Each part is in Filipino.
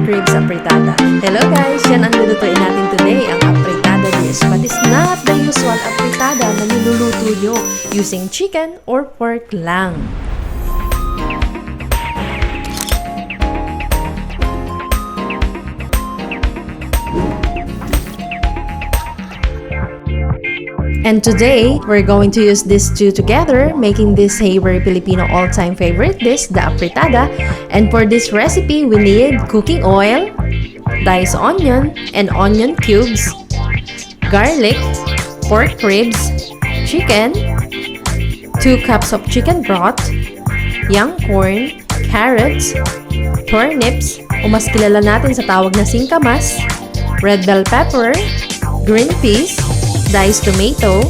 ribs afritada. Hello guys! Yan ang lulutuin natin today, ang afritada dish. But it's not the usual afritada na niluluto nyo using chicken or pork lang. And today, we're going to use these two together, making this a very Filipino all-time favorite dish, the afritada. And for this recipe, we need cooking oil, diced onion and onion cubes, garlic, pork ribs, chicken, 2 cups of chicken broth, young corn, carrots, turnips, o mas kilala natin sa tawag na singkamas, red bell pepper, green peas, diced tomato,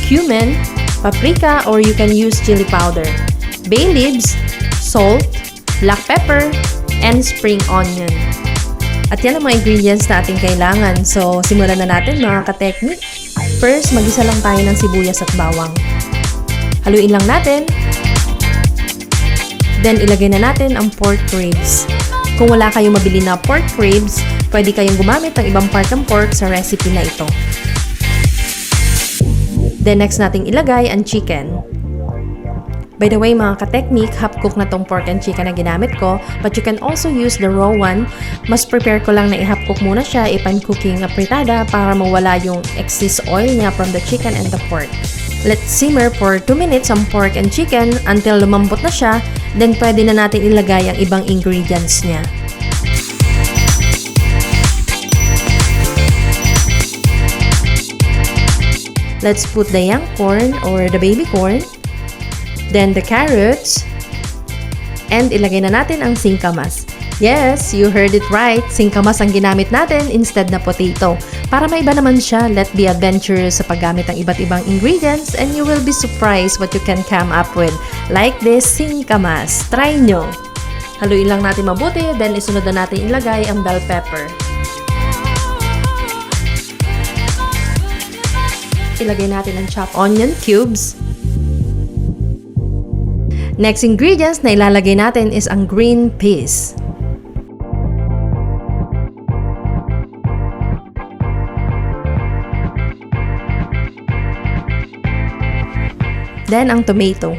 cumin, paprika or you can use chili powder, bay leaves, salt, black pepper, and spring onion. At yan ang mga ingredients na ating kailangan. So, simulan na natin mga ka-technique. First, mag-isa lang tayo ng sibuyas at bawang. Haluin lang natin. Then, ilagay na natin ang pork ribs. Kung wala kayong mabili na pork ribs, pwede kayong gumamit ng ibang part ng pork sa recipe na ito. Then next nating ilagay ang chicken. By the way mga ka-technique, half-cook na tong pork and chicken na ginamit ko, but you can also use the raw one. Mas prepare ko lang na i-half-cook muna siya, ipan-cooking afritada para mawala yung excess oil niya from the chicken and the pork. Let's simmer for 2 minutes ang pork and chicken until lumambot na siya, then pwede na natin ilagay ang ibang ingredients niya. Let's put the young corn or the baby corn, then the carrots, and ilagay na natin ang singkamas. Yes, you heard it right, singkamas ang ginamit natin instead na potato. Para maiba naman siya, let's be adventurous sa paggamit ng iba't ibang ingredients and you will be surprised what you can come up with. Like this singkamas. Try nyo! Haluin lang natin mabuti, then isunod na natin ilagay ang bell pepper. Ilagay natin ang chopped onion cubes. Next ingredients na ilalagay natin is ang green peas. Then ang tomato.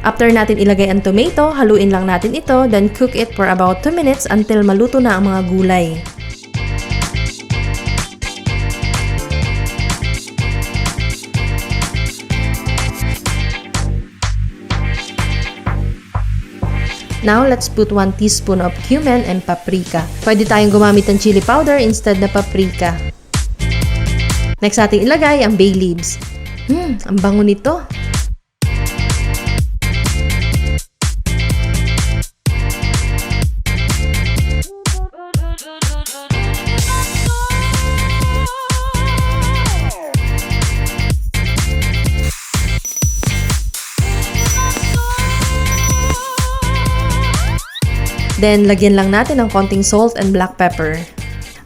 After natin ilagay ang tomato, haluin lang natin ito, then cook it for about 2 minutes until maluto na ang mga gulay. Now, let's put 1 teaspoon of cumin and paprika. Pwede tayong gumamit ng chili powder instead na paprika. Next natin ilagay ang bay leaves. Ang bango nito. Then, lagyan lang natin ng konting salt and black pepper.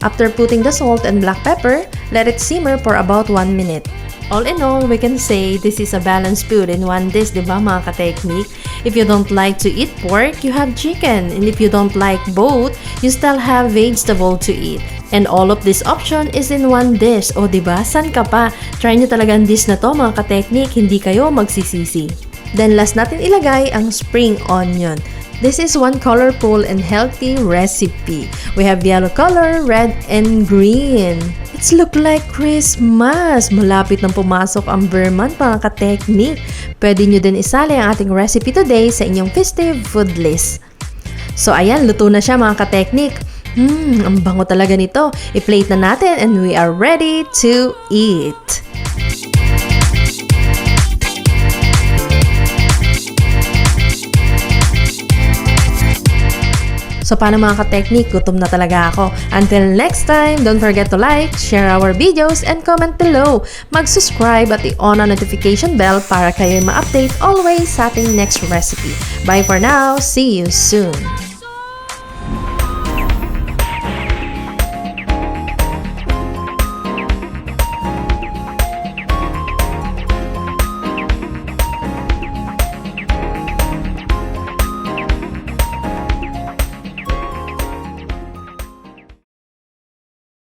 After putting the salt and black pepper, let it simmer for about 1 minute. All in all, we can say this is a balanced food in one dish, diba mga ka-technique? If you don't like to eat pork, you have chicken. And if you don't like both, you still have vegetable to eat. And all of this option is in one dish. O diba, san ka pa? Try nyo talaga ang dish na to mga ka-technique, hindi kayo magsisisi. Then last natin ilagay ang spring onion. This is one colorful and healthy recipe. We have yellow color, red, and green. It's look like Christmas. Malapit nang pumasok ang Vermont mga ka-technique. Pwede nyo din isali ang ating recipe today sa inyong festive food list. So ayan, luto na siya mga ka-technique. Ang bango talaga nito. I-plate na natin and we are ready to eat. So paano mga ka-technique, gutom na talaga ako. Until next time, don't forget to like, share our videos, and comment below. Mag-subscribe at i-on ang notification bell para kayo ma-update always sa ating next recipe. Bye for now, see you soon!